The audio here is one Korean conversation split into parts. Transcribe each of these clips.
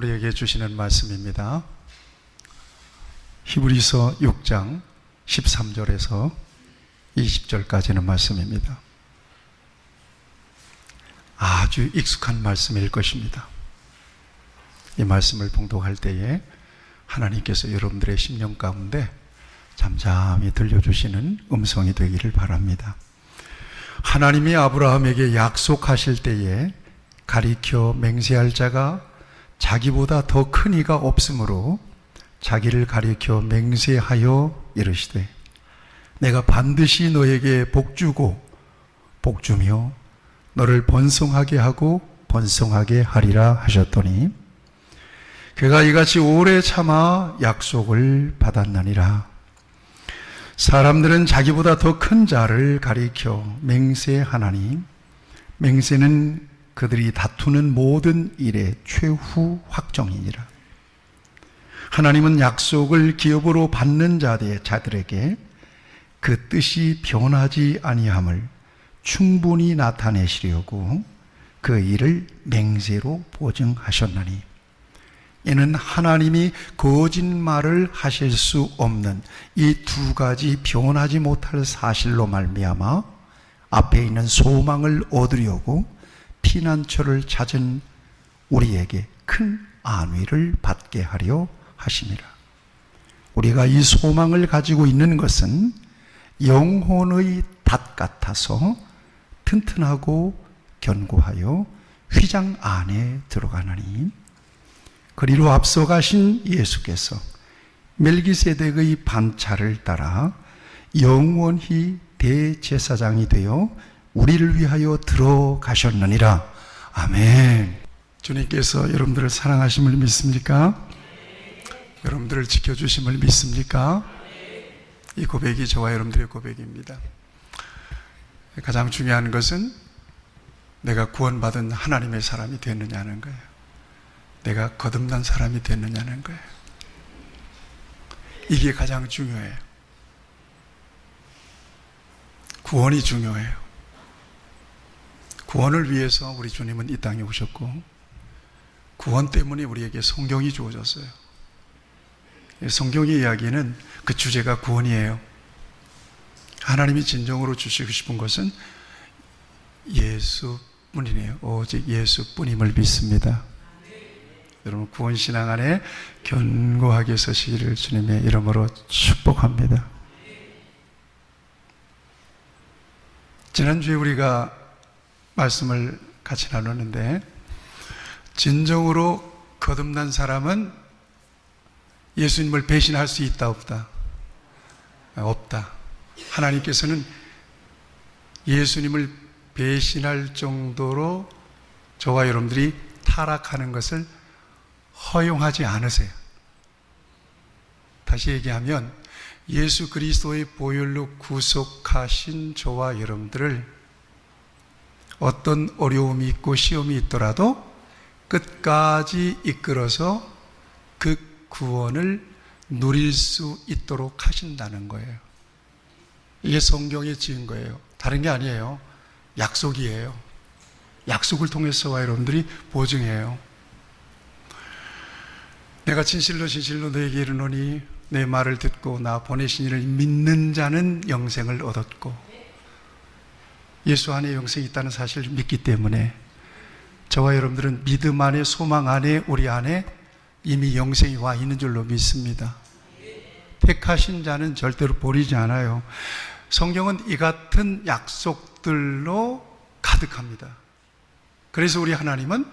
우리에게 주시는 말씀입니다. 히브리서 6장 13절에서 20절까지는 말씀입니다. 아주 익숙한 말씀일 것입니다. 이 말씀을 봉독할 때에 하나님께서 여러분들의 심령 가운데 잠잠히 들려주시는 음성이 되기를 바랍니다. 하나님이 아브라함에게 약속하실 때에 가리켜 맹세할 자가 자기보다 더 큰 이가 없으므로 자기를 가리켜 맹세하여 이르시되 내가 반드시 너에게 복주고 복주며 너를 번성하게 하고 번성하게 하리라 하셨더니 그가 이같이 오래 참아 약속을 받았나니라. 사람들은 자기보다 더 큰 자를 가리켜 맹세하나니 맹세는 그들이 다투는 모든 일의 최후 확정이니라. 하나님은 약속을 기업으로 받는 자들에게 그 뜻이 변하지 아니함을 충분히 나타내시려고 그 일을 맹세로 보증하셨나니 이는 하나님이 거짓말을 하실 수 없는 이 두 가지 변하지 못할 사실로 말미암아 앞에 있는 소망을 얻으려고 피난처를 찾은 우리에게 큰 안위를 받게 하려 하심이라. 우리가 이 소망을 가지고 있는 것은 영혼의 닷 같아서 튼튼하고 견고하여 휘장 안에 들어가나니 그리로 앞서 가신 예수께서 멜기세덱의 반차를 따라 영원히 대제사장이 되어 우리를 위하여 들어가셨느니라. 아멘. 주님께서 여러분들을 사랑하심을 믿습니까? 여러분들을 지켜주심을 믿습니까? 이 고백이 저와 여러분들의 고백입니다. 가장 중요한 것은 내가 구원받은 하나님의 사람이 됐느냐는 거예요. 내가 거듭난 사람이 됐느냐는 거예요. 이게 가장 중요해요. 구원이 중요해요. 구원을 위해서 우리 주님은 이 땅에 오셨고 구원 때문에 우리에게 성경이 주어졌어요. 성경의 이야기는 그 주제가 구원이에요. 하나님이 진정으로 주시고 싶은 것은 예수뿐이네요. 오직 예수뿐임을 믿습니다. 여러분 구원신앙 안에 견고하게 서시기를 주님의 이름으로 축복합니다. 지난주에 우리가 말씀을 같이 나눴는데 진정으로 거듭난 사람은 예수님을 배신할 수 있다 없다? 없다. 하나님께서는 예수님을 배신할 정도로 저와 여러분들이 타락하는 것을 허용하지 않으세요. 다시 얘기하면 예수 그리스도의 보혈로 구속하신 저와 여러분들을 어떤 어려움이 있고 시험이 있더라도 끝까지 이끌어서 그 구원을 누릴 수 있도록 하신다는 거예요. 이게 성경의 증거예요. 다른 게 아니에요. 약속이에요. 약속을 통해서 저와 여러분들이 보증해요. 내가 진실로 너에게 이르노니 내 말을 듣고 나 보내신 이를 믿는 자는 영생을 얻었고 예수 안에 영생이 있다는 사실을 믿기 때문에 저와 여러분들은 믿음 안에 소망 안에 우리 안에 이미 영생이 와 있는 줄로 믿습니다. 택하신 자는 절대로 버리지 않아요. 성경은 이 같은 약속들로 가득합니다. 그래서 우리 하나님은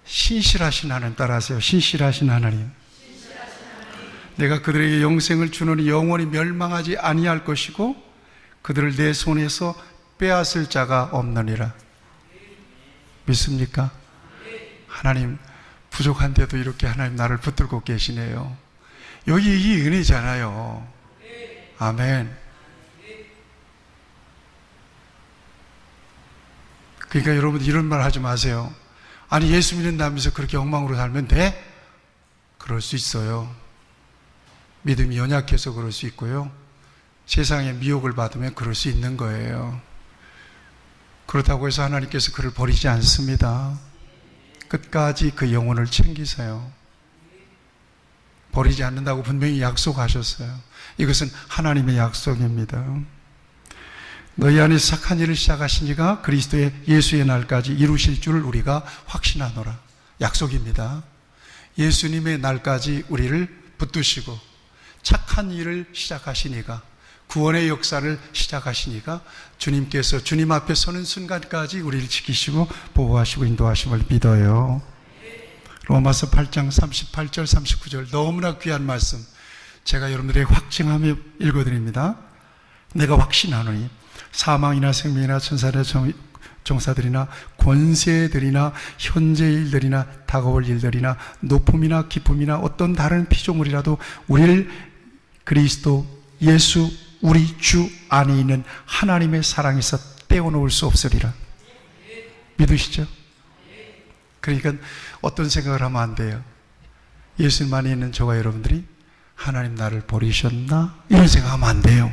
신실하신 하나님, 따라하세요. 신실하신 하나님. 내가 그들에게 영생을 주노니 영원히 멸망하지 아니할 것이고 그들을 내 손에서 빼앗을 자가 없느니라. 믿습니까? 하나님 부족한데도 이렇게 하나님 나를 붙들고 계시네요. 여기 이 은혜잖아요. 아멘. 그러니까 여러분 이런 말 하지 마세요. 아니 예수 믿는다면서 그렇게 엉망으로 살면 돼? 그럴 수 있어요. 믿음이 연약해서 그럴 수 있고요. 세상에 미혹을 받으면 그럴 수 있는 거예요. 그렇다고 해서 하나님께서 그를 버리지 않습니다. 끝까지 그 영혼을 챙기세요. 버리지 않는다고 분명히 약속하셨어요. 이것은 하나님의 약속입니다. 너희 안에 착한 일을 시작하신 이가 그리스도의 예수의 날까지 이루실 줄을 우리가 확신하노라. 약속입니다. 예수님의 날까지 우리를 붙드시고 착한 일을 시작하시니까, 구원의 역사를 시작하시니까 주님께서 주님 앞에 서는 순간까지 우리를 지키시고 보호하시고 인도하심을 믿어요. 로마서 8장 38절 39절 너무나 귀한 말씀, 제가 여러분들에게 확증하며 읽어드립니다. 내가 확신하노니 사망이나 생명이나 천사나 종사들이나 권세들이나 현재 일들이나 다가올 일들이나 높음이나 기쁨이나 어떤 다른 피조물이라도 우리를 그리스도 예수 우리 주 안에 있는 하나님의 사랑에서 떼어놓을 수 없으리라. 믿으시죠? 그러니까 어떤 생각을 하면 안 돼요. 예수님 안에 있는 저와 여러분들이 하나님 나를 버리셨나? 이런 생각하면 안 돼요.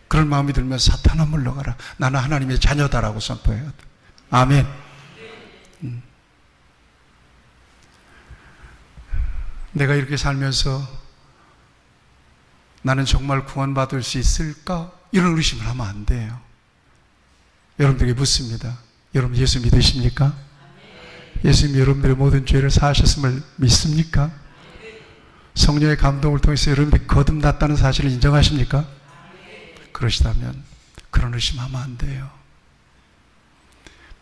그런 마음이 들면 사탄아 물러가라. 나는 하나님의 자녀다라고 선포해야 돼. 아멘. 내가 이렇게 살면서 나는 정말 구원받을 수 있을까? 이런 의심을 하면 안 돼요. 여러분들에게 묻습니다. 여러분 예수 믿으십니까? 예수님이 여러분들의 모든 죄를 사하셨음을 믿습니까? 성령의 감동을 통해서 여러분들이 거듭났다는 사실을 인정하십니까? 그러시다면 그런 의심하면 안 돼요.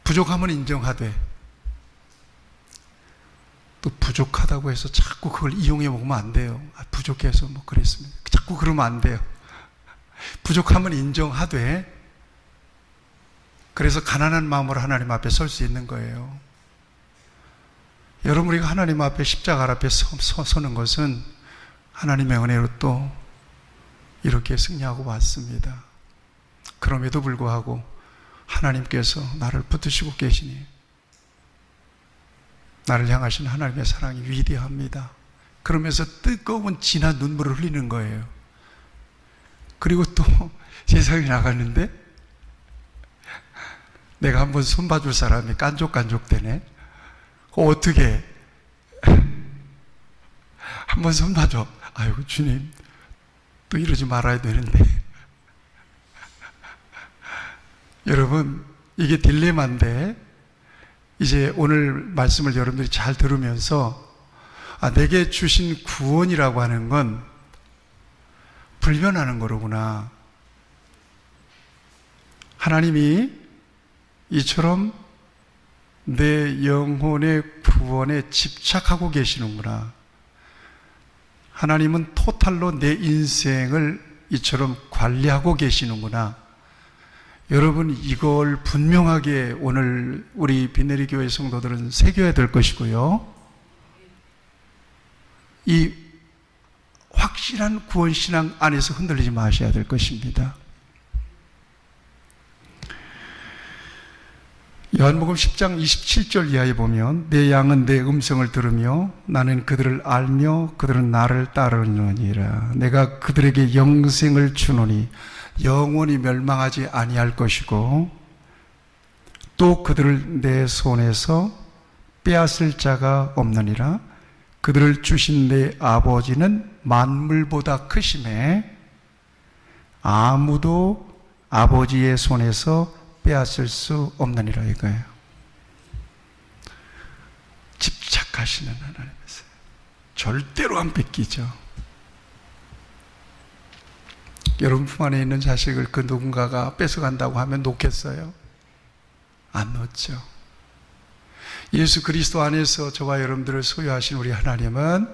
부족함은 인정하되 또 부족하다고 해서 자꾸 그걸 이용해 먹으면 안 돼요. 부족해서 뭐 그랬습니다. 자꾸 그러면 안 돼요. 부족함은 인정하되 그래서 가난한 마음으로 하나님 앞에 설 수 있는 거예요. 여러분, 우리가 하나님 앞에 십자가 앞에 서는 것은 하나님의 은혜로 또 이렇게 승리하고 왔습니다. 그럼에도 불구하고 하나님께서 나를 붙드시고 계시니 나를 향하신 하나님의 사랑이 위대합니다. 그러면서 뜨거운 진한 눈물을 흘리는 거예요. 그리고 또 세상에 나갔는데 내가 한번 손봐줄 사람이 깐족깐족되네. 어떻게 한번 손봐줘. 아이고 주님 또 이러지 말아야 되는데. 여러분, 이게 딜레마인데 이제 오늘 말씀을 여러분들이 잘 들으면서 내게 주신 구원이라고 하는 건 불변하는 거로구나. 하나님이 이처럼 내 영혼의 구원에 집착하고 계시는구나. 하나님은 토탈로 내 인생을 이처럼 관리하고 계시는구나. 여러분, 이걸 분명하게 오늘 우리 빈내리 교회 성도들은 새겨야 될 것이고요. 이 확실한 구원신앙 안에서 흔들리지 마셔야 될 것입니다. 요한복음 10장 27절 이하에 보면 내 양은 내 음성을 들으며 나는 그들을 알며 그들은 나를 따르느니라. 내가 그들에게 영생을 주노니 영원히 멸망하지 아니할 것이고 또 그들을 내 손에서 빼앗을 자가 없느니라. 그들을 주신 내 아버지는 만물보다 크심에 아무도 아버지의 손에서 빼앗을 수 없느니라 이거예요. 집착하시는 하나님이세요. 절대로 안 뺏기죠. 여러분 품 안에 있는 자식을 그 누군가가 뺏어간다고 하면 놓겠어요? 안 놓죠. 예수 그리스도 안에서 저와 여러분들을 소유하신 우리 하나님은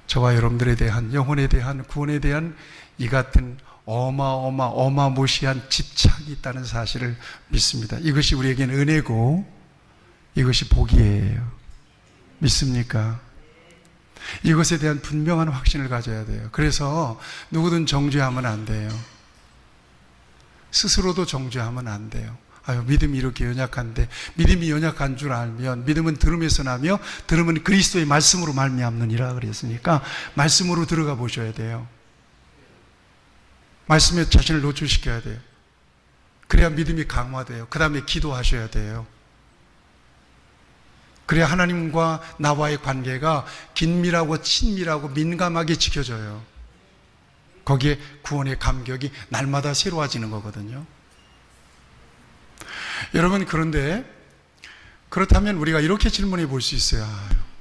저와 여러분들에 대한 영혼에 대한 구원에 대한 이 같은 어마무시한 집착이 있다는 사실을 믿습니다. 이것이 우리에게는 은혜고 이것이 복이에요. 믿습니까? 이것에 대한 분명한 확신을 가져야 돼요. 그래서 누구든 정죄하면 안 돼요. 스스로도 정죄하면 안 돼요. 믿음이 이렇게 연약한데, 믿음이 연약한 줄 알면 믿음은 들음에서 나며 들음은 그리스도의 말씀으로 말미암느니라 그랬으니까 말씀으로 들어가 보셔야 돼요. 말씀에 자신을 노출시켜야 돼요. 그래야 믿음이 강화돼요. 그 다음에 기도하셔야 돼요. 그래야 하나님과 나와의 관계가 긴밀하고 친밀하고 민감하게 지켜져요. 거기에 구원의 감격이 날마다 새로워지는 거거든요. 여러분, 그런데 그렇다면 우리가 이렇게 질문해 볼 수 있어요.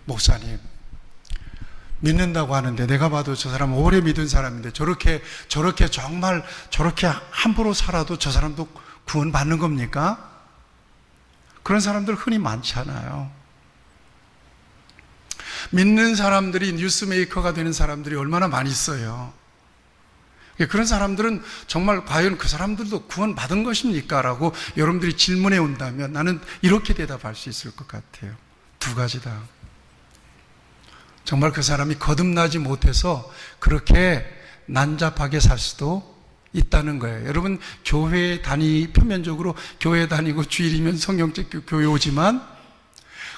목사님, 믿는다고 하는데 내가 봐도 저 사람 오래 믿은 사람인데 저렇게 정말 저렇게 함부로 살아도 저 사람도 구원 받는 겁니까? 그런 사람들 흔히 많잖아요. 믿는 사람들이 뉴스메이커가 되는 사람들이 얼마나 많이 있어요. 그런 사람들은 정말 과연 그 사람들도 구원 받은 것입니까? 라고 여러분들이 질문해 온다면 나는 이렇게 대답할 수 있을 것 같아요. 두 가지다. 정말 그 사람이 거듭나지 못해서 그렇게 난잡하게 살 수도 있다는 거예요. 여러분, 표면적으로 교회 다니고 주일이면 성경책 교회 오지만,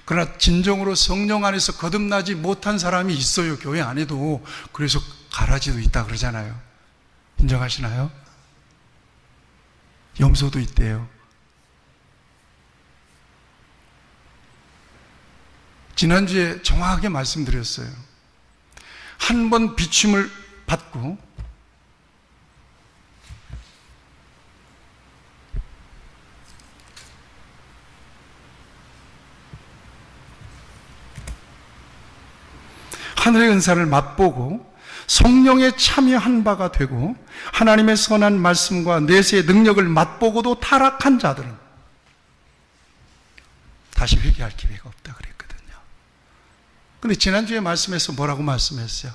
그러나 진정으로 성령 안에서 거듭나지 못한 사람이 있어요. 교회 안에도. 그래서 가라지도 있다 그러잖아요. 인정하시나요? 염소도 있대요. 지난주에 정확하게 말씀드렸어요. 한 번 비춤을 받고 하늘의 은사를 맛보고 성령에 참여한 바가 되고 하나님의 선한 말씀과 내세의 능력을 맛보고도 타락한 자들은 다시 회개할 기회가 없다 그랬거든요. 근데 지난주에 말씀에서 뭐라고 말씀했어요?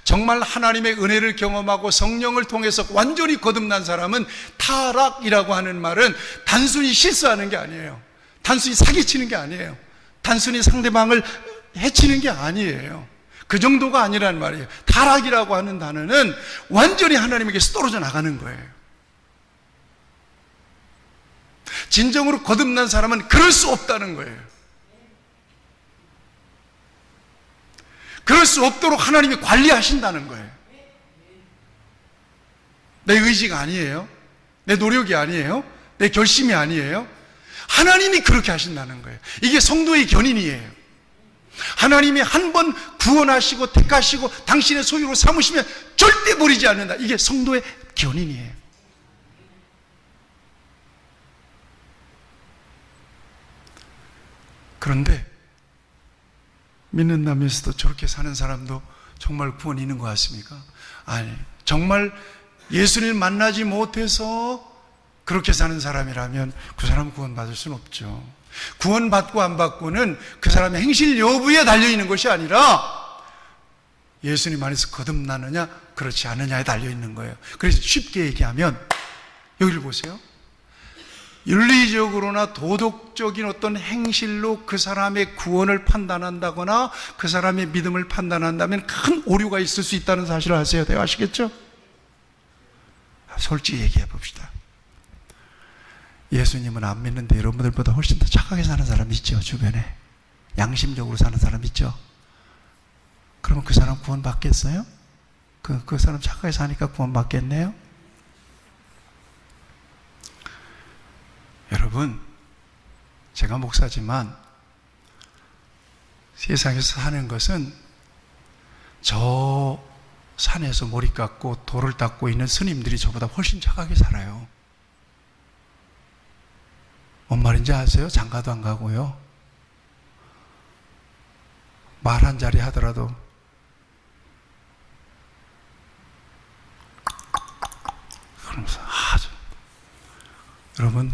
정말 하나님의 은혜를 경험하고 성령을 통해서 완전히 거듭난 사람은 타락이라고 하는 말은 단순히 실수하는 게 아니에요. 단순히 사기치는 게 아니에요. 단순히 상대방을 해치는 게 아니에요. 그 정도가 아니란 말이에요. 타락이라고 하는 단어는 완전히 하나님에게서 떨어져 나가는 거예요. 진정으로 거듭난 사람은 그럴 수 없다는 거예요. 그럴 수 없도록 하나님이 관리하신다는 거예요. 내 의지가 아니에요. 내 노력이 아니에요. 내 결심이 아니에요. 하나님이 그렇게 하신다는 거예요. 이게 성도의 견인이에요. 하나님이 한 번 구원하시고 택하시고 당신의 소유로 삼으시면 절대 버리지 않는다. 이게 성도의 견인이에요. 그런데 믿는다면서도 저렇게 사는 사람도 정말 구원이 있는 것 같습니까? 아니, 정말 예수님을 만나지 못해서 그렇게 사는 사람이라면 그 사람 구원 받을 수는 없죠. 구원 받고 안 받고는 그 사람의 행실 여부에 달려있는 것이 아니라 예수님 안에서 거듭나느냐 그렇지 않느냐에 달려있는 거예요. 그래서 쉽게 얘기하면 여기를 보세요. 윤리적으로나 도덕적인 어떤 행실로 그 사람의 구원을 판단한다거나 그 사람의 믿음을 판단한다면 큰 오류가 있을 수 있다는 사실을 아세요? 아시겠죠? 솔직히 얘기해 봅시다. 예수님은 안 믿는데 여러분들보다 훨씬 더 착하게 사는 사람 있죠, 주변에. 양심적으로 사는 사람 있죠. 그러면 그 사람 구원 받겠어요? 그 사람 착하게 사니까 구원 받겠네요? 여러분, 제가 목사지만 세상에서 사는 것은 저 산에서 머리 깎고 돌을 닦고 있는 스님들이 저보다 훨씬 착하게 살아요. 뭔 말인지 아세요? 장가도 안 가고요. 말 한 자리 하더라도 그러면서 여러분,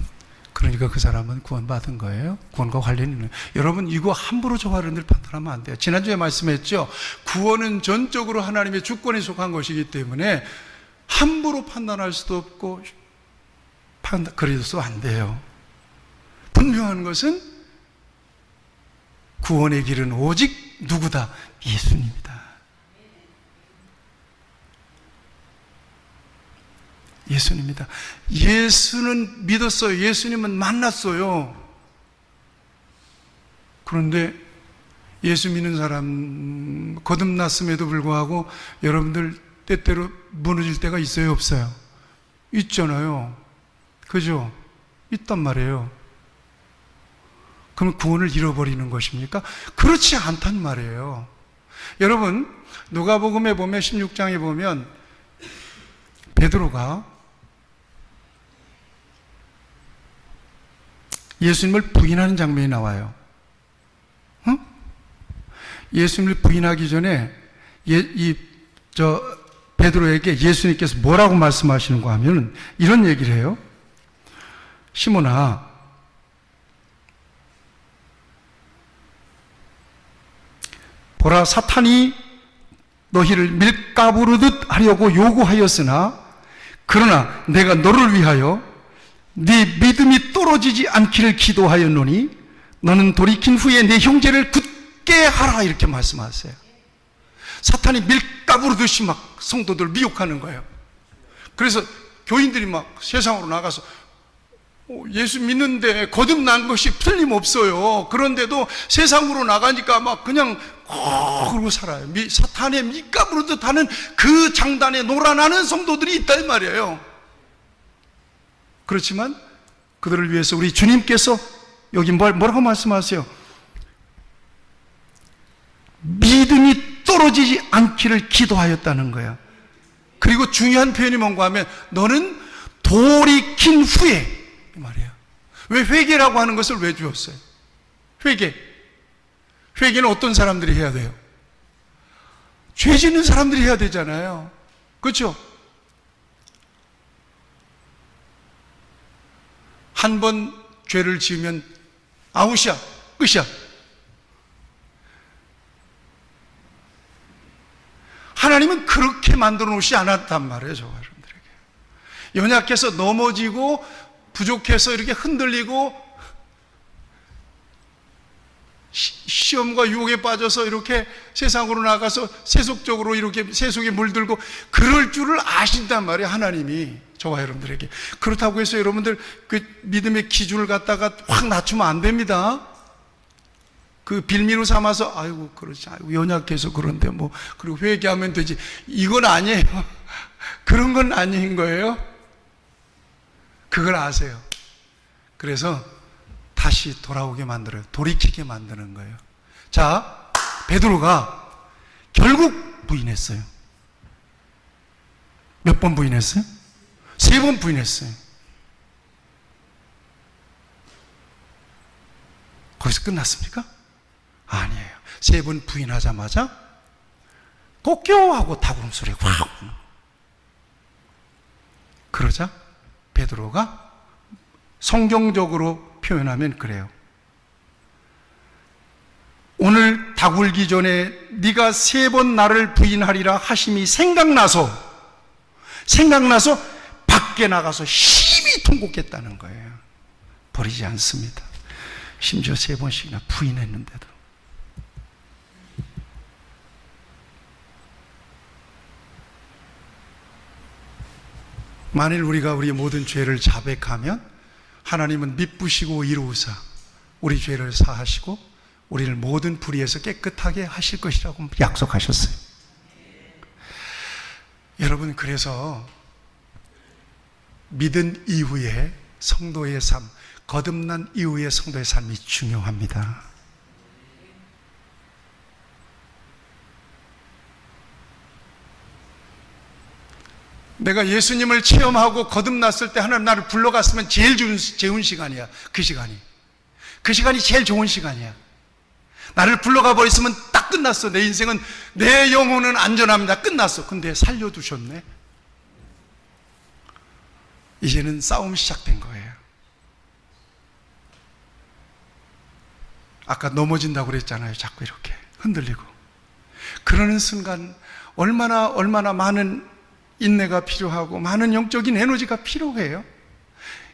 그러니까 그 사람은 구원받은 거예요. 구원과 관련이 있는. 여러분, 이거 함부로 저 어른들 판단하면 안 돼요. 지난주에 말씀했죠. 구원은 전적으로 하나님의 주권에 속한 것이기 때문에 함부로 판단할 수도 없고 그래도 안 돼요. 분명한 것은 구원의 길은 오직 누구다? 예수님이다. 예수님이다. 예수는 믿었어요. 예수님은 만났어요. 그런데 예수 믿는 사람 거듭났음에도 불구하고 여러분들 때때로 무너질 때가 있어요? 없어요? 있잖아요. 그죠? 있단 말이에요. 그러면 구원을 잃어버리는 것입니까? 그렇지 않단 말이에요. 여러분, 누가복음에 보면 16장에 보면 베드로가 예수님을 부인하는 장면이 나와요. 예수님을 부인하기 전에 베드로에게 예수님께서 뭐라고 말씀하시는가 하면 이런 얘기를 해요. 시몬아, 보라, 사탄이 너희를 밀가부르듯 하려고 요구하였으나 그러나 내가 너를 위하여 네 믿음이 떨어지지 않기를 기도하였노니 너는 돌이킨 후에 내 형제를 굳게 하라, 이렇게 말씀하세요. 사탄이 밀가부르듯이 막 성도들 미혹하는 거예요. 그래서 교인들이 막 세상으로 나가서 예수 믿는데 거듭난 것이 틀림없어요. 그런데도 세상으로 나가니까 막 그냥 그러고 살아요. 사탄의 밀가부르듯 하는 그 장단에 놀아나는 성도들이 있단 말이에요. 그렇지만 그들을 위해서 우리 주님께서 여기 뭐라고 말씀하세요? 믿음이 떨어지지 않기를 기도하였다는 거야. 그리고 중요한 표현이 뭔가 하면 너는 돌이킨 후에, 이 말이에요. 왜 회개라고 하는 것을 왜 주었어요? 회개는 어떤 사람들이 해야 돼요? 죄 짓는 사람들이 해야 되잖아요. 그렇죠? 한 번 죄를 지으면 아웃이야, 끝이야. 하나님은 그렇게 만들어 놓지 않았단 말이에요, 저 여러분들에게. 연약해서 넘어지고 부족해서 이렇게 흔들리고 시험과 유혹에 빠져서 이렇게 세상으로 나가서 세속적으로 이렇게 세속에 물들고 그럴 줄을 아신단 말이에요, 하나님이 저와 여러분들에게. 그렇다고 해서 여러분들 그 믿음의 기준을 갖다가 확 낮추면 안 됩니다. 그 빌미로 삼아서 아이고 그렇지, 아이고 연약해서 그런데 뭐 그리고 회개하면 되지, 이건 아니에요. 그런 건 아닌 거예요. 그걸 아세요. 그래서 다시 돌아오게 만들어요. 돌이키게 만드는 거예요. 자, 베드로가 결국 부인했어요. 몇 번 부인했어요? 3번 부인했어요. 거기서 끝났습니까? 아니에요. 3번 부인하자마자 꼭겨하고 다구름 소리가 확. 그러자 베드로가 성경적으로 표현하면 그래요. 오늘 닭 울기 전에 네가 3번 나를 부인하리라 하심이 생각나서 밖에 나가서 심히 통곡했다는 거예요. 버리지 않습니다. 심지어 3번씩이나 부인했는데도. 만일 우리가 우리 모든 죄를 자백하면 하나님은 미쁘시고 이로우사 우리 죄를 사하시고 우리를 모든 불의에서 깨끗하게 하실 것이라고 약속하셨어요. 여러분, 그래서 믿은 이후에 성도의 삶, 거듭난 이후의 성도의 삶이 중요합니다. 내가 예수님을 체험하고 거듭났을 때 하나님 나를 불러갔으면 제일 좋은 시간이야. 그 시간이 제일 좋은 시간이야. 나를 불러가 버렸으면 딱 끝났어. 내 인생은, 내 영혼은 안전합니다. 끝났어. 근데 살려두셨네. 이제는 싸움이 시작된 거예요. 아까 넘어진다고 그랬잖아요. 자꾸 이렇게 흔들리고. 그러는 순간 얼마나 많은 인내가 필요하고 많은 영적인 에너지가 필요해요.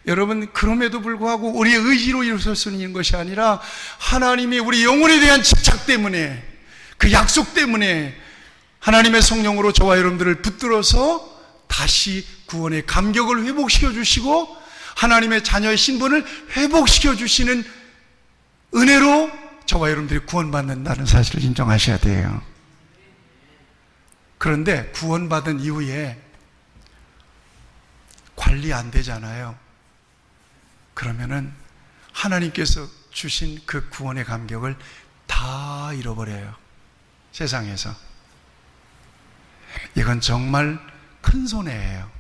여러분, 그럼에도 불구하고 우리의 의지로 일어설 수 있는 것이 아니라 하나님이 우리 영혼에 대한 집착 때문에, 그 약속 때문에 하나님의 성령으로 저와 여러분들을 붙들어서 다시 구원의 감격을 회복시켜 주시고 하나님의 자녀의 신분을 회복시켜 주시는 은혜로 저와 여러분들이 구원받는다는 사실을 인정하셔야 돼요. 그런데 구원받은 이후에 관리 안 되잖아요. 그러면은 하나님께서 주신 그 구원의 감격을 다 잃어버려요. 세상에서. 이건 정말 큰 손해예요.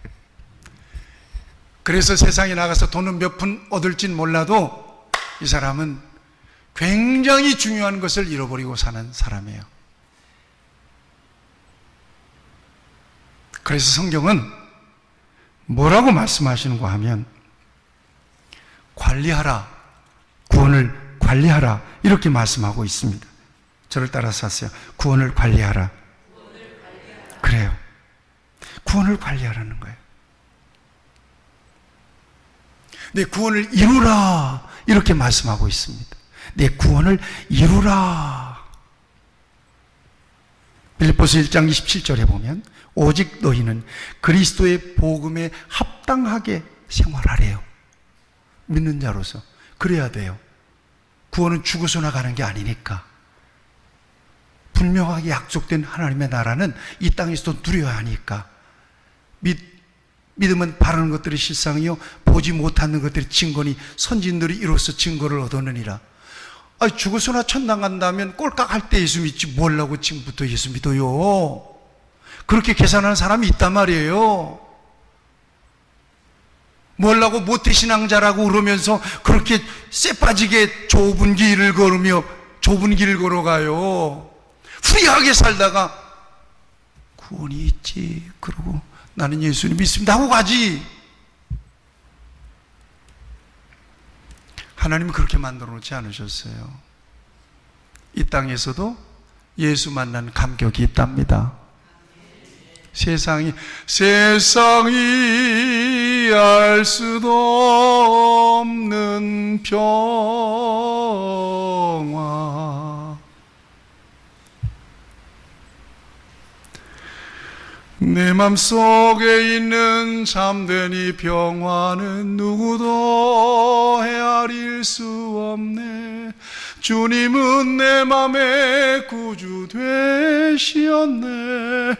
그래서 세상에 나가서 돈은 몇 푼 얻을진 몰라도 이 사람은 굉장히 중요한 것을 잃어버리고 사는 사람이에요. 그래서 성경은 뭐라고 말씀하시는가 하면 관리하라, 구원을 관리하라 이렇게 말씀하고 있습니다. 저를 따라서 하세요. 구원을 관리하라. 그래요. 구원을 관리하라는 거예요. 내 구원을 이루라 이렇게 말씀하고 있습니다. 내 구원을 이루라. 빌립보서 1장 27절에 보면 오직 너희는 그리스도의 복음에 합당하게 생활하래요. 믿는 자로서 그래야 돼요. 구원은 죽어서 나가는 게 아니니까. 분명하게 약속된 하나님의 나라는 이 땅에서도 누려야 하니까. 믿음은 바라는 것들이 실상이요 보지 못하는 것들이 증거니 선진들이 이로써 증거를 얻었느니라. 죽어서나 천당 간다면 꼴깍할 때 예수 믿지 뭘라고 지금부터 예수 믿어요. 그렇게 계산하는 사람이 있단 말이에요. 뭘라고 모태신앙자라고 그러면서 그렇게 쎄빠지게 좁은 길을 걸으며 좁은 길을 걸어가요. 후리하게 살다가 구원이 있지 그러고 나는 예수님 믿습니다 하고 가지. 하나님은 그렇게 만들어 놓지 않으셨어요. 이 땅에서도 예수 만난 감격이 있답니다. 세상이 알 수도 없는 평화. 내 맘속에 있는 참된 이 평화는 누구도 헤아릴 수 없네. 주님은 내 맘의 구주 되시었네.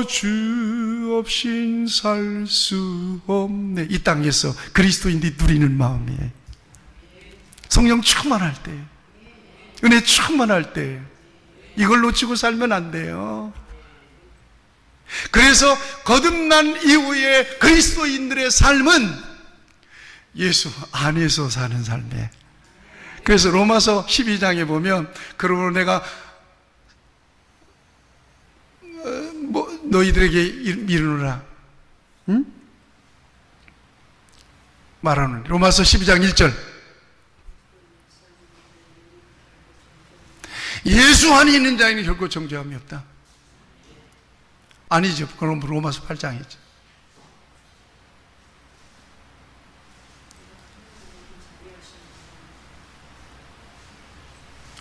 주 없인 살 수 없네. 이 땅에서 그리스도인들이 누리는 마음이에요. 성령 충만할 때, 은혜 충만할 때 이걸 놓치고 살면 안 돼요. 그래서 거듭난 이후에 그리스도인들의 삶은 예수 안에서 사는 삶이에요. 그래서 로마서 12장에 보면 그러므로 내가 너희들에게 이르노라, 응? 말하는 로마서 12장 1절. 예수 안에 있는 자에는 결코 정죄함이 없다. 아니죠. 그럼 로마서 8장이죠.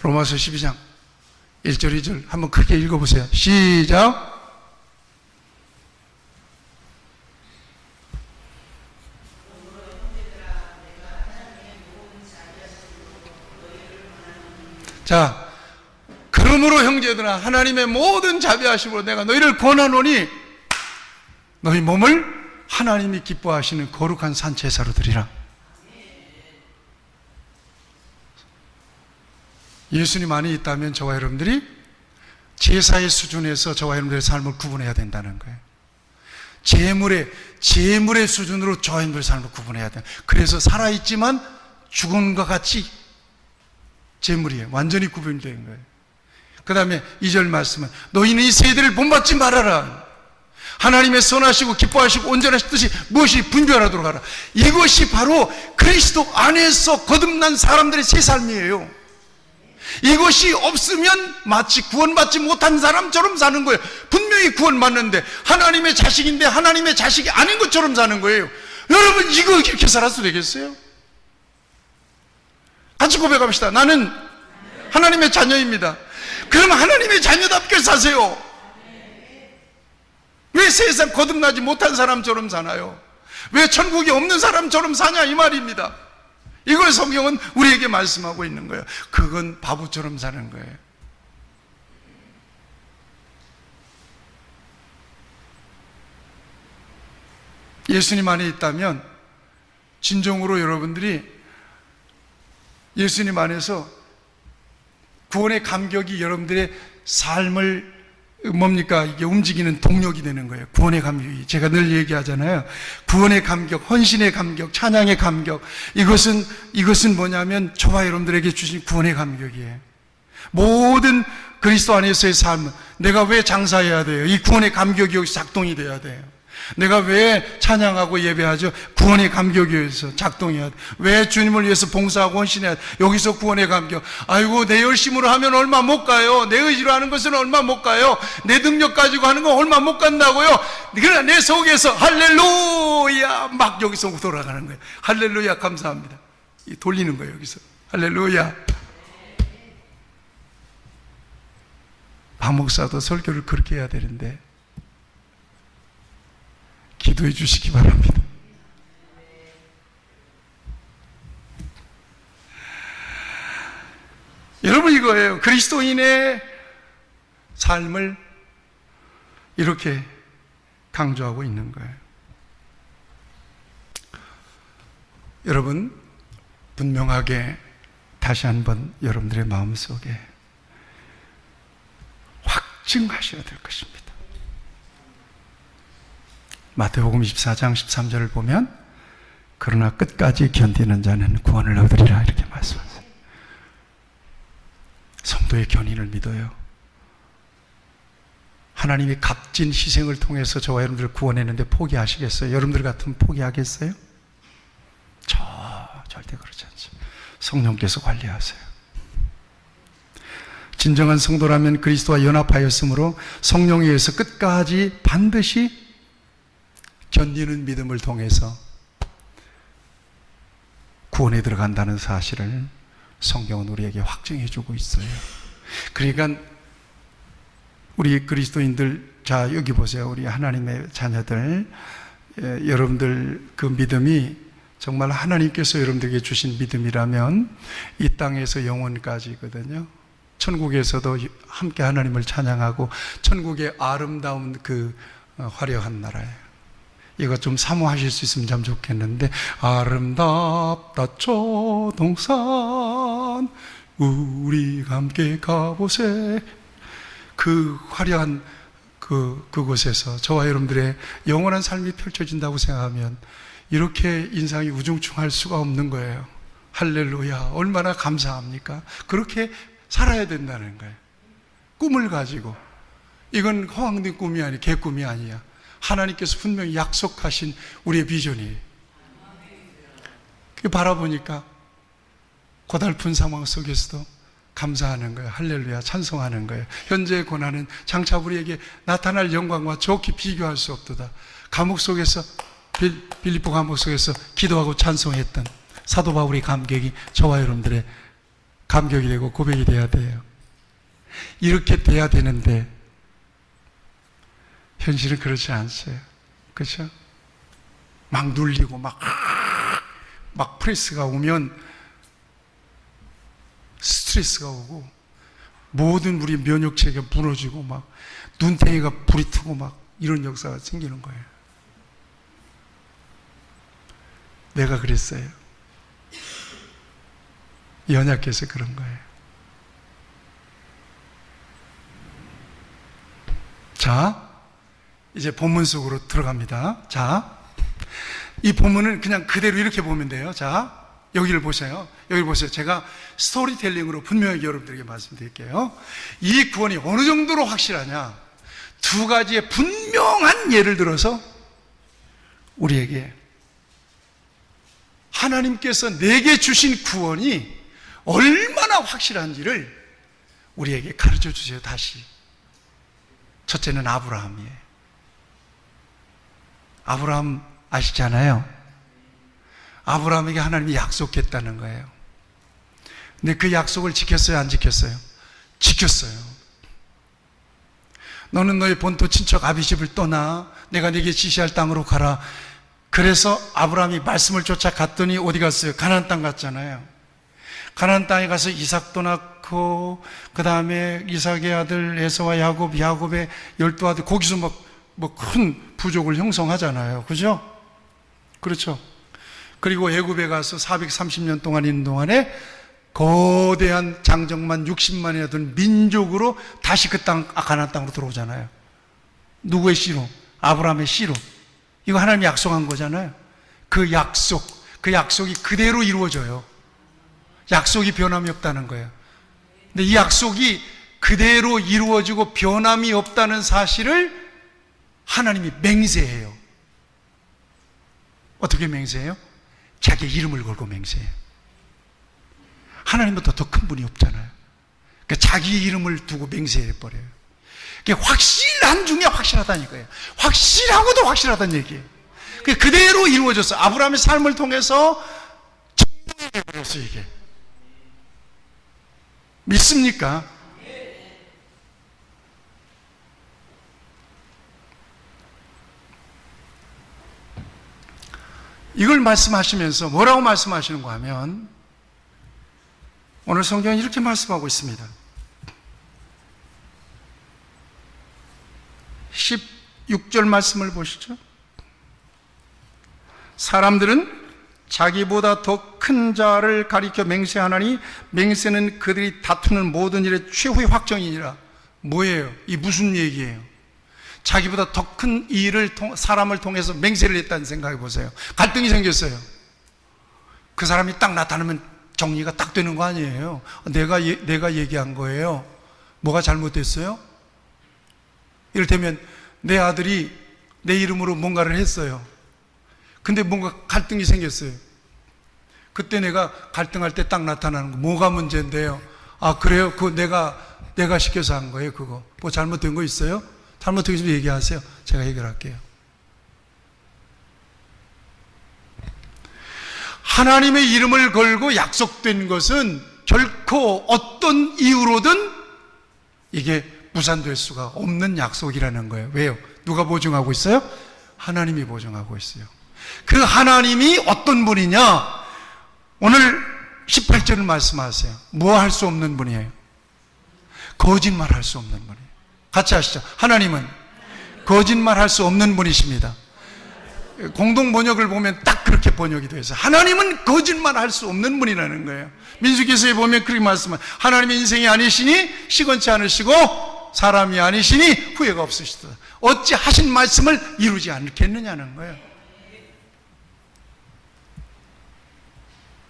로마서 12장 1절 2절 한번 크게 읽어보세요. 시작. 자, 그러므로 형제들아 하나님의 모든 자비하심으로 내가 너희를 권하노니 너희 몸을 하나님이 기뻐하시는 거룩한 산제사로 드리라. 예수님 안에 있다면 저와 여러분들이 제사의 수준에서 저와 여러분들의 삶을 구분해야 된다는 거예요. 재물의 수준으로 저와 여러분들의 삶을 구분해야 돼요. 그래서 살아있지만 죽은 것 같이 재물이에요. 완전히 구분된 거예요. 그 다음에 2절 말씀은 너희는 이 세대를 본받지 말아라. 하나님의 선하시고 기뻐하시고 온전하신 뜻이 무엇이 분별하도록 하라. 이것이 바로 그리스도 안에서 거듭난 사람들의 새 삶이에요. 이것이 없으면 마치 구원받지 못한 사람처럼 사는 거예요. 분명히 구원받는데 하나님의 자식인데 하나님의 자식이 아닌 것처럼 사는 거예요. 여러분 이거 이렇게 살아도 되겠어요? 같이 고백합시다. 나는 하나님의 자녀입니다. 그럼 하나님의 자녀답게 사세요. 왜 세상 거듭나지 못한 사람처럼 사나요? 왜 천국이 없는 사람처럼 사냐 이 말입니다. 이걸 성경은 우리에게 말씀하고 있는 거예요. 그건 바보처럼 사는 거예요. 예수님 안에 있다면 진정으로 여러분들이 예수님 안에서 구원의 감격이 여러분들의 삶을 뭡니까? 이게 움직이는 동력이 되는 거예요. 구원의 감격이. 제가 늘 얘기하잖아요. 구원의 감격, 헌신의 감격, 찬양의 감격. 이것은 뭐냐면 저와 여러분들에게 주신 구원의 감격이에요. 모든 그리스도 안에서의 삶은 내가 왜 장사해야 돼요? 이 구원의 감격이 여기서 작동이 돼야 돼요. 내가 왜 찬양하고 예배하죠? 구원의 감격이 여기서 작동해야 돼. 왜 주님을 위해서 봉사하고 헌신해야 돼? 여기서 구원의 감격. 아이고, 내 열심으로 하면 얼마 못 가요. 내 의지로 하는 것은 얼마 못 가요. 내 능력 가지고 하는 건 얼마 못 간다고요. 그러나 내 속에서 할렐루야 막 여기서 돌아가는 거예요. 할렐루야 감사합니다. 돌리는 거예요. 여기서 할렐루야. 박 목사도 설교를 그렇게 해야 되는데 기도해 주시기 바랍니다. 여러분, 이거예요. 그리스도인의 삶을 이렇게 강조하고 있는 거예요. 여러분, 분명하게 다시 한번 여러분들의 마음속에 확증하셔야 될 것입니다. 마태복음 24장 13절을 보면 그러나 끝까지 견디는 자는 구원을 얻으리라 이렇게 말씀하세요. 성도의 견인을 믿어요. 하나님이 값진 희생을 통해서 저와 여러분들을 구원했는데 포기하시겠어요? 여러분들 같으면 포기하겠어요? 절대 그렇지 않죠. 성령께서 관리하세요. 진정한 성도라면 그리스도와 연합하였으므로 성령에 의해서 끝까지 반드시 견디는 믿음을 통해서 구원에 들어간다는 사실을 성경은 우리에게 확증해 주고 있어요. 그러니까 우리 그리스도인들, 자 여기 보세요. 우리 하나님의 자녀들, 여러분들 그 믿음이 정말 하나님께서 여러분들에게 주신 믿음이라면 이 땅에서 영원까지거든요. 천국에서도 함께 하나님을 찬양하고 천국의 아름다운 그 화려한 나라예요. 이거 좀 사모하실 수 있으면 참 좋겠는데, 아름답다 초동산 우리가 함께 가보세. 그 화려한 그곳에서 저와 여러분들의 영원한 삶이 펼쳐진다고 생각하면 이렇게 인상이 우중충할 수가 없는 거예요. 할렐루야, 얼마나 감사합니까? 그렇게 살아야 된다는 거예요. 꿈을 가지고. 이건 허황된 꿈이 아니야, 개꿈이 아니야. 하나님께서 분명히 약속하신 우리의 비전이에요. 바라보니까 고달픈 상황 속에서도 감사하는 거예요. 할렐루야, 찬송하는 거예요. 현재의 고난은 장차 우리에게 나타날 영광과 좋게 비교할 수 없도다. 감옥 속에서 빌립보 감옥 속에서 기도하고 찬송했던 사도 바울의 감격이 저와 여러분들의 감격이 되고 고백이 돼야 돼요. 이렇게 돼야 되는데 현실은 그렇지 않어요. 그렇죠? 막 눌리고 막 프레스가 오면 스트레스가 오고 모든 우리 면역체계가 무너지고 막 눈탱이가 불이 트고 막 이런 역사가 생기는 거예요. 내가 그랬어요. 연약해서 그런 거예요. 자, 이제 본문 속으로 들어갑니다. 자, 이 본문은 그냥 그대로 이렇게 보면 돼요. 자, 여기를 보세요. 여기 보세요. 제가 스토리텔링으로 분명히 여러분들에게 말씀드릴게요. 이 구원이 어느 정도로 확실하냐? 두 가지의 분명한 예를 들어서 우리에게 하나님께서 내게 주신 구원이 얼마나 확실한지를 우리에게 가르쳐 주세요. 다시. 첫째는 아브라함이에요. 아브라함 아시잖아요. 아브라함에게 하나님이 약속했다는 거예요. 근데 그 약속을 지켰어요, 안 지켰어요? 지켰어요. 너는 너의 본토 친척 아비집을 떠나 내가 네게 지시할 땅으로 가라. 그래서 아브라함이 말씀을 쫓아갔더니 어디 갔어요? 가나안 땅 갔잖아요. 가나안 땅에 가서 이삭도 낳고 그 다음에 이삭의 아들 에서와 야곱의 12아들, 거기서 뭐 큰 부족을 형성하잖아요. 그죠? 그렇죠? 그리고 애굽에 가서 430년 동안 있는 동안에 거대한 장정만 60만이라던 민족으로 다시 그 땅, 가나안 땅으로 들어오잖아요. 누구의 씨로? 아브라함의 씨로. 이거 하나님이 약속한 거잖아요. 그 약속이 그대로 이루어져요. 약속이 변함이 없다는 거예요. 근데 이 약속이 그대로 이루어지고 변함이 없다는 사실을 하나님이 맹세해요. 어떻게 맹세해요? 자기의 이름을 걸고 맹세해요. 하나님보다 더 큰 분이 없잖아요. 그러니까 자기 이름을 두고 맹세해버려요. 확실한 중에 확실하다니까요. 확실하고도 확실하다는 얘기예요. 그대로 이루어졌어. 아브라함의 삶을 통해서 정리해버렸어요, 이게. 믿습니까? 이걸 말씀하시면서 뭐라고 말씀하시는가 하면, 오늘 성경은 이렇게 말씀하고 있습니다. 16절 말씀을 보시죠. 사람들은 자기보다 더 큰 자를 가리켜 맹세하나니 맹세는 그들이 다투는 모든 일의 최후의 확정이니라. 뭐예요? 이 무슨 얘기예요? 자기보다 더 큰 일을 사람을 통해서 맹세를 했다는 생각해 보세요. 갈등이 생겼어요. 그 사람이 딱 나타나면 정리가 딱 되는 거 아니에요? 내가 얘기한 거예요. 뭐가 잘못됐어요? 이를테면 내 아들이 내 이름으로 뭔가를 했어요. 근데 뭔가 갈등이 생겼어요. 그때 내가 갈등할 때 딱 나타나는 거. 뭐가 문제인데요? 아, 그래요? 그거 내가 시켜서 한 거예요, 그거. 뭐 잘못된 거 있어요? 잘못된 거 있으면 얘기하세요. 제가 해결할게요. 하나님의 이름을 걸고 약속된 것은 결코 어떤 이유로든 이게 무산될 수가 없는 약속이라는 거예요. 왜요? 누가 보증하고 있어요? 하나님이 보증하고 있어요. 그 하나님이 어떤 분이냐? 오늘 18절을 말씀하세요. 뭐 할 수 없는 분이에요? 거짓말 할 수 없는 분이에요. 같이 하시죠. 하나님은 거짓말 할 수 없는 분이십니다. 공동 번역을 보면 딱 그렇게 번역이 되어 있어요. 하나님은 거짓말 할 수 없는 분이라는 거예요. 민수기서에 보면 그렇게 말씀해요. 하나님의 인생이 아니시니 시건치 않으시고 사람이 아니시니 후회가 없으시다. 어찌 하신 말씀을 이루지 않겠느냐는 거예요.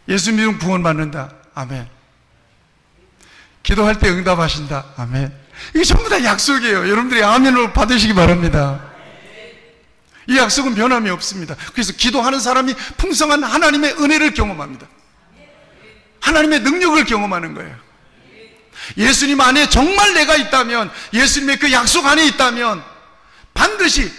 예수 믿으면 구원받는다. 아멘. 기도할 때 응답하신다. 아멘. 이게 전부 다 약속이에요. 여러분들이 아멘으로 받으시기 바랍니다. 이 약속은 변함이 없습니다. 그래서 기도하는 사람이 풍성한 하나님의 은혜를 경험합니다. 하나님의 능력을 경험하는 거예요. 예수님 안에 정말 내가 있다면, 예수님의 그 약속 안에 있다면 반드시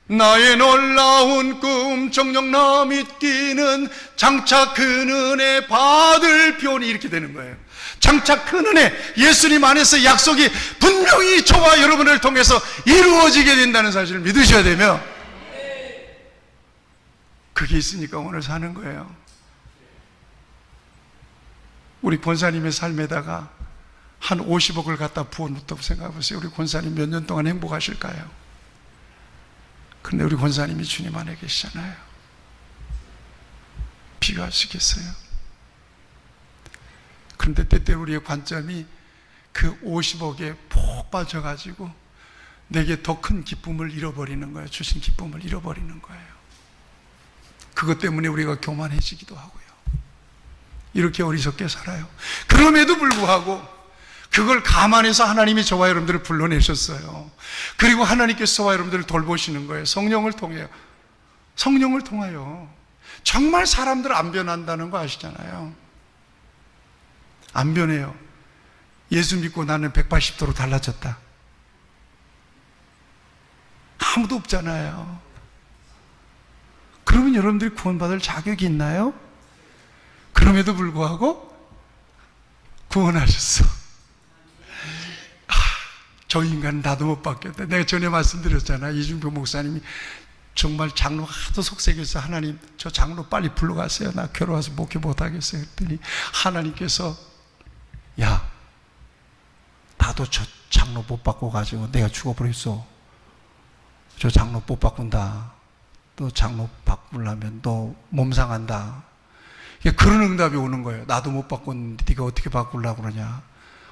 나의 놀라운 꿈 정녕 나 믿기는 장차 큰 은혜 받을 표현이 이렇게 되는 거예요. 장차 큰 은혜, 예수님 안에서 약속이 분명히 저와 여러분을 통해서 이루어지게 된다는 사실을 믿으셔야 되며, 그게 있으니까 오늘 사는 거예요. 우리 권사님의 삶에다가 한 50억을 갖다 부어놓다고 생각해 보세요. 우리 권사님 몇 년 동안 행복하실까요? 근데 우리 권사님이 주님 안에 계시잖아요. 비교하시겠어요? 그런데 때때로 우리의 관점이 그 50억에 폭 빠져가지고 내게 더 큰 기쁨을 잃어버리는 거예요. 주신 기쁨을 잃어버리는 거예요. 그것 때문에 우리가 교만해지기도 하고요. 이렇게 어리석게 살아요. 그럼에도 불구하고 그걸 감안해서 하나님이 저와 여러분들을 불러내셨어요. 그리고 하나님께서 저와 여러분들을 돌보시는 거예요. 성령을 통해요. 성령을 통하여. 정말 사람들 안 변한다는 거 아시잖아요. 안 변해요. 예수 믿고 나는 180도로 달라졌다. 아무도 없잖아요. 그러면 여러분들이 구원받을 자격이 있나요? 그럼에도 불구하고 구원하셨어. 저 인간은 나도 못 받겠다. 내가 전에 말씀드렸잖아. 이중표 목사님이 정말 장로가 하도 속색해서 하나님 저 장로 빨리 불러가세요. 나 괴로워서 목회 못하겠어요. 그랬더니 하나님께서 야 나도 저 장로 못 바꿔 가지고 내가 죽어버렸어. 저 장로 못 바꾼다. 너 장로 바꾸려면 너 몸 상한다. 그런 응답이 오는 거예요. 나도 못 바꿨는데 네가 어떻게 바꾸려고 그러냐.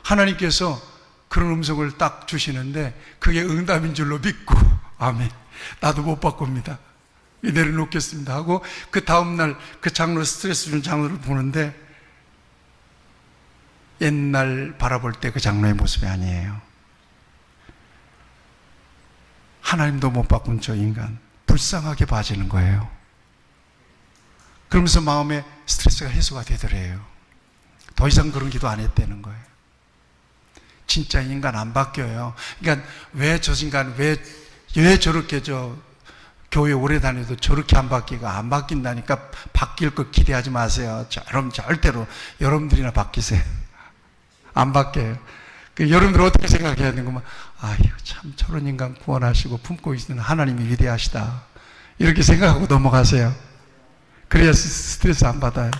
하나님께서 그런 음성을 딱 주시는데 그게 응답인 줄로 믿고 아멘. 나도 못 바꿉니다. 내려놓겠습니다 하고 그 다음날 그 장로, 스트레스 준 장로를 보는데 옛날 바라볼 때 그 장로의 모습이 아니에요. 하나님도 못 바꾼 저 인간 불쌍하게 봐지는 거예요. 그러면서 마음에 스트레스가 해소가 되더래요. 더 이상 그런 기도 안 했다는 거예요. 진짜 인간 안 바뀌어요. 그러니까 왜 저 인간 왜 저렇게 교회 오래 다녀도 저렇게 안 바뀐다니까. 바뀔 거 기대하지 마세요. 여러분 절대로 여러분들이나 바뀌세요. 안 바뀌어요. 여러분들 어떻게 생각해야 되는 거면 아유 참 저런 인간 구원하시고 품고 있는 하나님이 위대하시다 이렇게 생각하고 넘어가세요. 그래야 스트레스 안 받아요.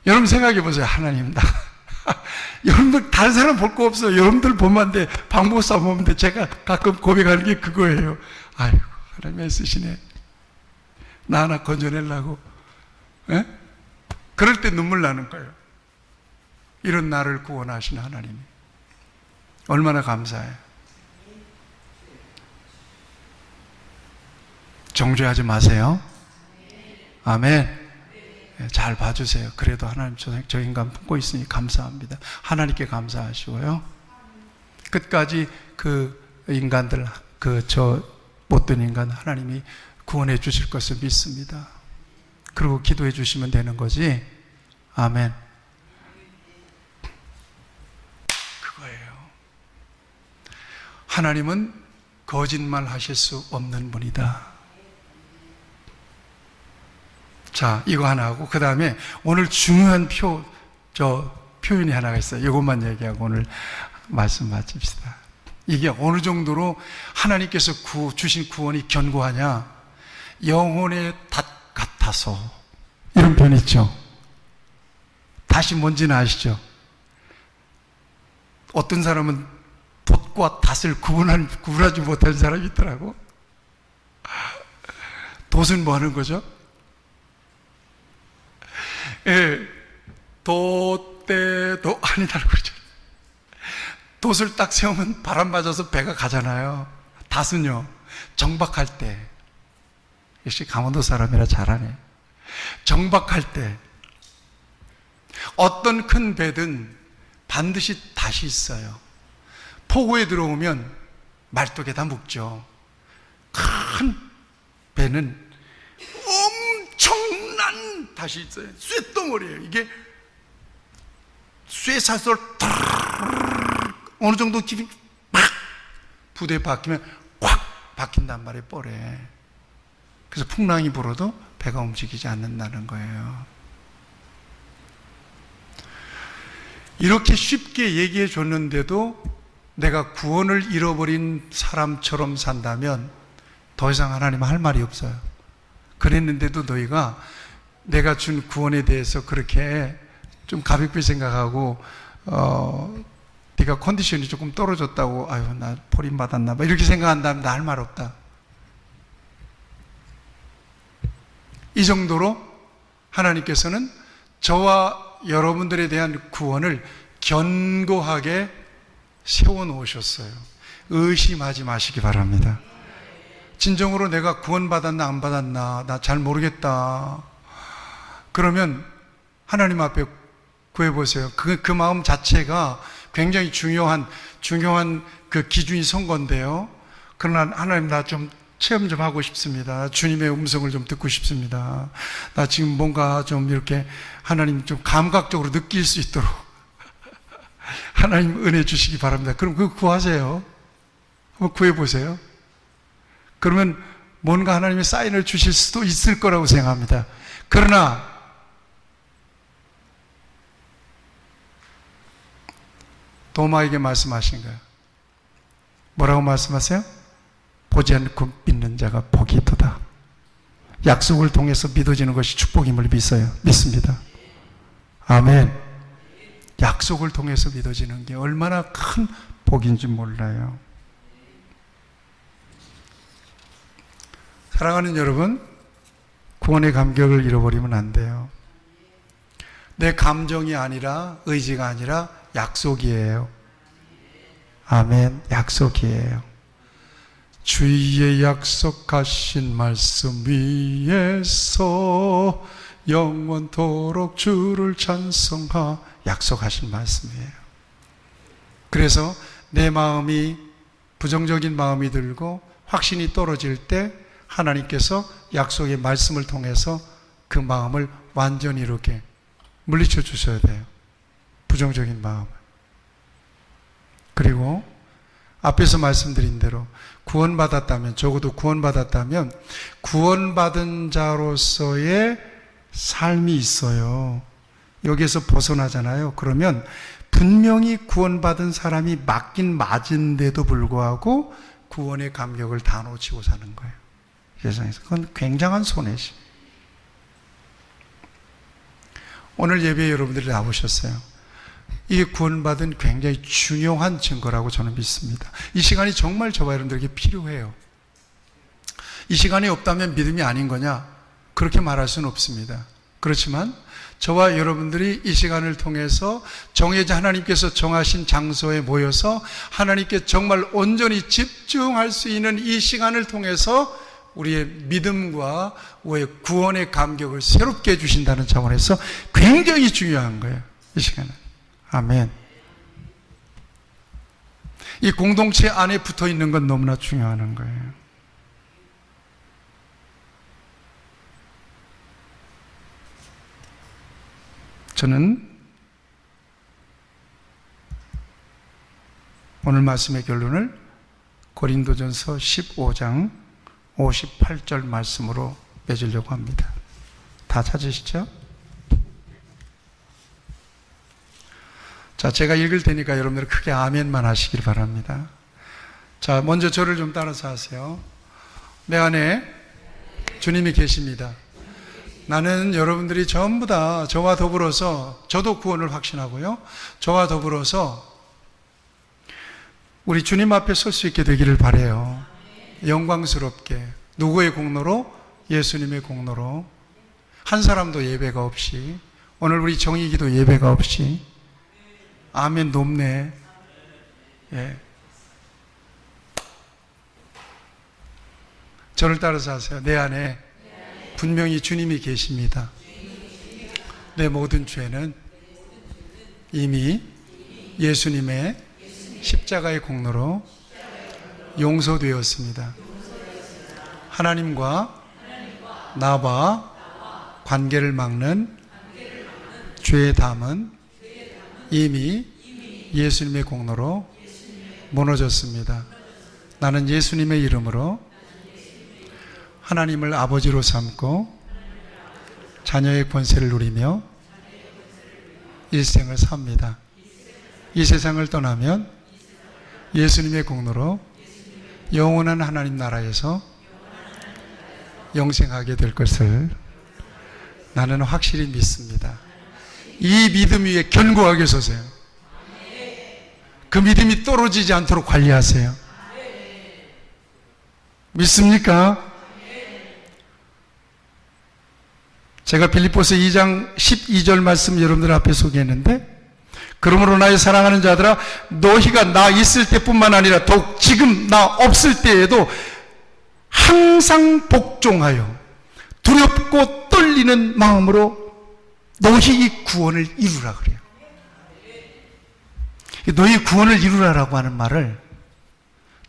여러분 생각해 보세요. 하나님 나 여러분들 다른 사람 볼 거 없어요. 여러분들 보면 돼. 방법사 보면 돼. 제가 가끔 고백하는 게 그거예요. 아이고 하나님 애쓰시네. 나 하나 건져내려고. 에? 그럴 때 눈물 나는 거예요. 이런 나를 구원하신 하나님이 얼마나 감사해요. 정죄하지 마세요. 아멘. 잘 봐주세요. 그래도 하나님 저 인간 품고 있으니 감사합니다. 하나님께 감사하시고요. 끝까지 그 인간들, 저 못된 인간 하나님이 구원해 주실 것을 믿습니다. 그리고 기도해 주시면 되는 거지. 아멘. 그거예요. 하나님은 거짓말 하실 수 없는 분이다. 자, 이거 하나 하고, 그 다음에 오늘 중요한 표현이 하나가 있어요. 이것만 얘기하고 오늘 말씀 마칩시다. 이게 어느 정도로 하나님께서 주신 구원이 견고하냐? 영혼의 닷 같아서. 이런 표현 있죠? 닷이 뭔지는 아시죠? 어떤 사람은 돛과 닷을 구분하지 못하는 사람이 있더라고. 돛은 뭐 하는 거죠? 예, 돛대도 아니다라고 그러죠. 돛을 딱 세우면 바람 맞아서 배가 가잖아요. 닷은요, 정박할 때. 역시 강원도 사람이라 잘하네. 정박할 때 어떤 큰 배든 반드시 닷이 있어요. 포구에 들어오면 말뚝에다 묶죠. 큰 배는 엄청난 닷이 있어요. 쇳덩어리예요. 이게 쇠사슬 어느 정도 길이 막 부대에 박히면 꽉 박힌단 말이에요. 뻘에. 그래서 풍랑이 불어도 배가 움직이지 않는다는 거예요. 이렇게 쉽게 얘기해 줬는데도 내가 구원을 잃어버린 사람처럼 산다면 더 이상 하나님 할 말이 없어요. 그랬는데도 너희가 내가 준 구원에 대해서 그렇게 좀 가볍게 생각하고 네가 컨디션이 조금 떨어졌다고 아유 나 버림받았나 봐 이렇게 생각한다면 나 할 말 없다. 이 정도로 하나님께서는 저와 여러분들에 대한 구원을 견고하게 세워놓으셨어요. 의심하지 마시기 바랍니다. 진정으로 내가 구원받았나 안 받았나 나 잘 모르겠다. 그러면 하나님 앞에 구해보세요. 그 마음 자체가 굉장히 중요한 그 기준이 선 건데요. 그러나 하나님 나 좀 체험 좀 하고 싶습니다. 주님의 음성을 좀 듣고 싶습니다. 나 지금 뭔가 좀 이렇게 하나님 좀 감각적으로 느낄 수 있도록 하나님 은혜 주시기 바랍니다. 그럼 그거 구하세요. 한번 구해보세요. 그러면 뭔가 하나님의 사인을 주실 수도 있을 거라고 생각합니다. 그러나 도마에게 말씀하신 거예요. 뭐라고 말씀하세요? 보지 않고 믿는 자가 복이 있도다. 약속을 통해서 믿어지는 것이 축복임을 믿습니다. 아멘. 약속을 통해서 믿어지는 게 얼마나 큰 복인지 몰라요. 사랑하는 여러분, 구원의 감격을 잃어버리면 안 돼요. 내 감정이 아니라, 의지가 아니라 약속이에요. 아멘. 약속이에요. 주의 약속하신 말씀 위에서 영원토록 주를 찬송하. 약속하신 말씀이에요. 그래서 내 마음이 부정적인 마음이 들고 확신이 떨어질 때 하나님께서 약속의 말씀을 통해서 그 마음을 완전히 이렇게 물리쳐 주셔야 돼요. 부정적인 마음을. 그리고 앞에서 말씀드린 대로 구원받았다면, 적어도 구원받았다면 구원받은 자로서의 삶이 있어요. 여기에서 벗어나잖아요. 그러면 분명히 구원받은 사람이 맞긴 맞은데도 불구하고 구원의 감격을 다 놓치고 사는 거예요. 세상에서. 그건 굉장한 손해지. 오늘 예배에 여러분들이 나오셨어요. 이게 구원받은 굉장히 중요한 증거라고 저는 믿습니다. 이 시간이 정말 저와 여러분들에게 필요해요. 이 시간이 없다면 믿음이 아닌 거냐? 그렇게 말할 수는 없습니다. 그렇지만 저와 여러분들이 이 시간을 통해서 하나님께서 정하신 장소에 모여서 하나님께 정말 온전히 집중할 수 있는 이 시간을 통해서 우리의 믿음과 우리의 구원의 감격을 새롭게 해주신다는 차원에서 굉장히 중요한 거예요. 이 시간은. 아멘. 이 공동체 안에 붙어 있는 건 너무나 중요한 거예요. 저는 오늘 말씀의 결론을 고린도전서 15장 58절 말씀으로 맺으려고 합니다. 다 찾으시죠? 자, 제가 읽을 테니까 여러분들 크게 아멘만 하시길 바랍니다. 자, 먼저 저를 좀 따라서 하세요. 내 안에 주님이 계십니다. 나는 여러분들이 전부 다 저와 더불어서, 저도 구원을 확신하고요, 저와 더불어서 우리 주님 앞에 설 수 있게 되기를 바라요. 영광스럽게. 누구의 공로로? 예수님의 공로로. 한 사람도 예배가 없이, 오늘 우리 정의기도 예배가 없이. 아멘. 높네. 예. 저를 따라서 하세요. 내 안에 분명히 주님이 계십니다. 내 모든 죄는 이미 예수님의 십자가의 공로로 용서되었습니다. 하나님과 나와 관계를 막는 죄의 담은 이미 예수님의 공로로 무너졌습니다. 나는 예수님의 이름으로 하나님을 아버지로 삼고 자녀의 권세를 누리며 일생을 삽니다. 이 세상을 떠나면 예수님의 공로로 영원한 하나님 나라에서 영생하게 될 것을 나는 확실히 믿습니다. 이 믿음 위에 견고하게 서세요. 그 믿음이 떨어지지 않도록 관리하세요. 믿습니까? 제가 빌립보서 2장 12절 말씀 여러분들 앞에 소개했는데, 그러므로 나의 사랑하는 자들아, 너희가 나 있을 때뿐만 아니라 더욱 지금 나 없을 때에도 항상 복종하여 두렵고 떨리는 마음으로 너희 이 구원을 이루라 그래요. 너희 구원을 이루라라고 하는 말을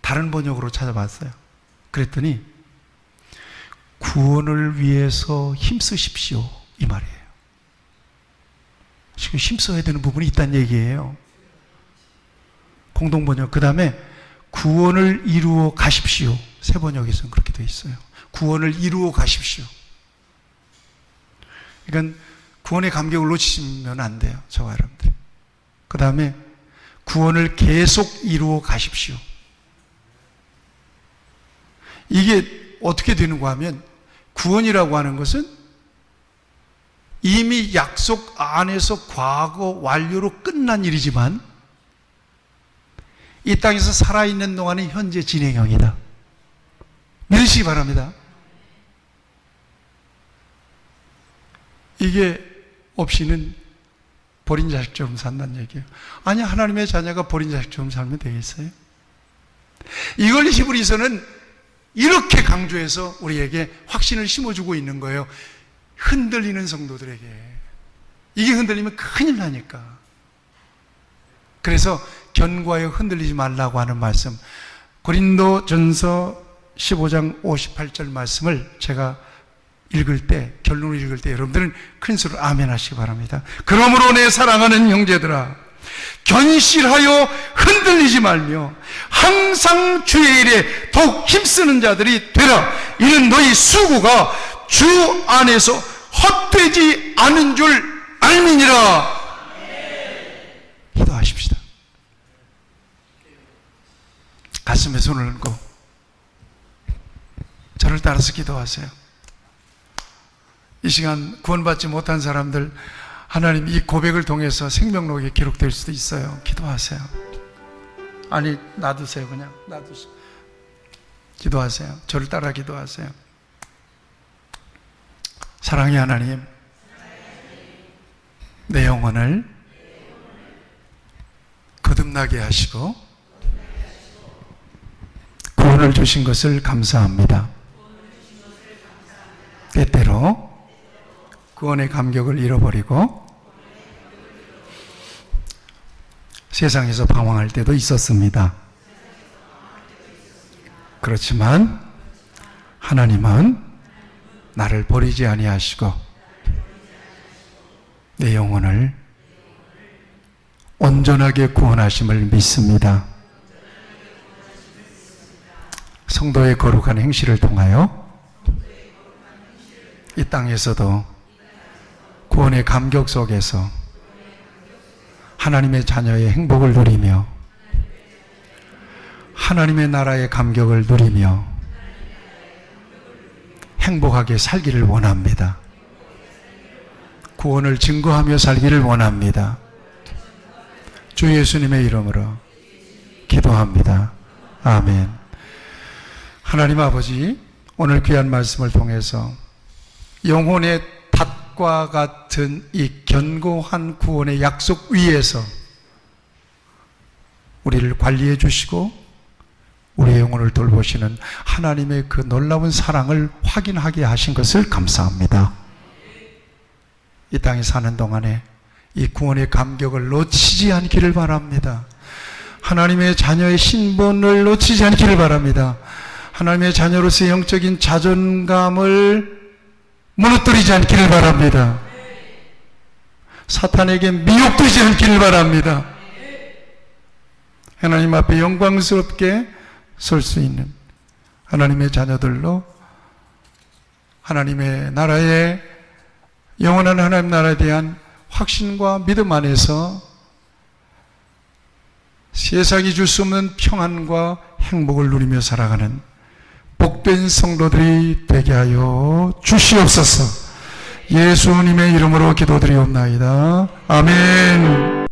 다른 번역으로 찾아봤어요. 그랬더니 구원을 위해서 힘쓰십시오, 이 말이에요. 지금 힘써야 되는 부분이 있다는 얘기예요. 공동번역. 그 다음에 구원을 이루어 가십시오. 새 번역에서는 그렇게 되어 있어요. 구원을 이루어 가십시오. 그러니까 구원의 감격을 놓치시면 안 돼요, 저와 여러분들. 그 다음에 구원을 계속 이루어 가십시오. 이게 어떻게 되는가 하면, 구원이라고 하는 것은 이미 약속 안에서 과거 완료로 끝난 일이지만 이 땅에서 살아있는 동안은 현재 진행형이다. 믿으시기 바랍니다. 이게 없이는 버린 자식처럼 산다는 얘기예요. 아니, 하나님의 자녀가 버린 자식처럼 살면 되겠어요? 이걸 히브리서는 이렇게 강조해서 우리에게 확신을 심어주고 있는 거예요. 흔들리는 성도들에게. 이게 흔들리면 큰일 나니까. 그래서 견고하여 흔들리지 말라고 하는 말씀, 고린도전서 15장 58절 말씀을 제가 읽을 때, 결론을 읽을 때 여러분들은 큰 소리로 아멘 하시기 바랍니다. 그러므로 내 사랑하는 형제들아, 견실하여 흔들리지 말며 항상 주의 일에 더욱 힘쓰는 자들이 되라. 이는 너희 수고가 주 안에서 헛되지 않은 줄 알미니라. 기도하십시다. 가슴에 손을 얹고 저를 따라서 기도하세요. 이 시간 구원받지 못한 사람들, 하나님 이 고백을 통해서 생명록에 기록될 수도 있어요. 기도하세요. 아니, 놔두세요. 그냥 놔두세요. 기도하세요. 저를 따라 기도하세요. 사랑의 하나님, 내 영혼을 거듭나게 하시고 구원을 주신 것을 감사합니다. 때때로 구원의 감격을 잃어버리고 세상에서 방황할 때도 있었습니다. 그렇지만 하나님은 나를 버리지 아니하시고 내 영혼을 온전하게 구원하심을 믿습니다. 성도의 거룩한 행실을 통하여 이 땅에서도 구원의 감격 속에서 하나님의 자녀의 행복을 누리며 하나님의 나라의 감격을 누리며 행복하게 살기를 원합니다. 구원을 증거하며 살기를 원합니다. 주 예수님의 이름으로 기도합니다. 아멘. 하나님 아버지, 오늘 귀한 말씀을 통해서 영혼의 닷과 같은 이 견고한 구원의 약속 위에서 우리를 관리해 주시고 우리의 영혼을 돌보시는 하나님의 그 놀라운 사랑을 확인하게 하신 것을 감사합니다. 이 땅에 사는 동안에 이 구원의 감격을 놓치지 않기를 바랍니다. 하나님의 자녀의 신분을 놓치지 않기를 바랍니다. 하나님의 자녀로서의 영적인 자존감을 무너뜨리지 않기를 바랍니다. 사탄에게 미혹되지 않기를 바랍니다. 하나님 앞에 영광스럽게 설 수 있는 하나님의 자녀들로 하나님의 나라에, 영원한 하나님 나라에 대한 확신과 믿음 안에서 세상이 줄 수 없는 평안과 행복을 누리며 살아가는 복된 성도들이 되게 하여 주시옵소서. 예수님의 이름으로 기도드리옵나이다. 아멘.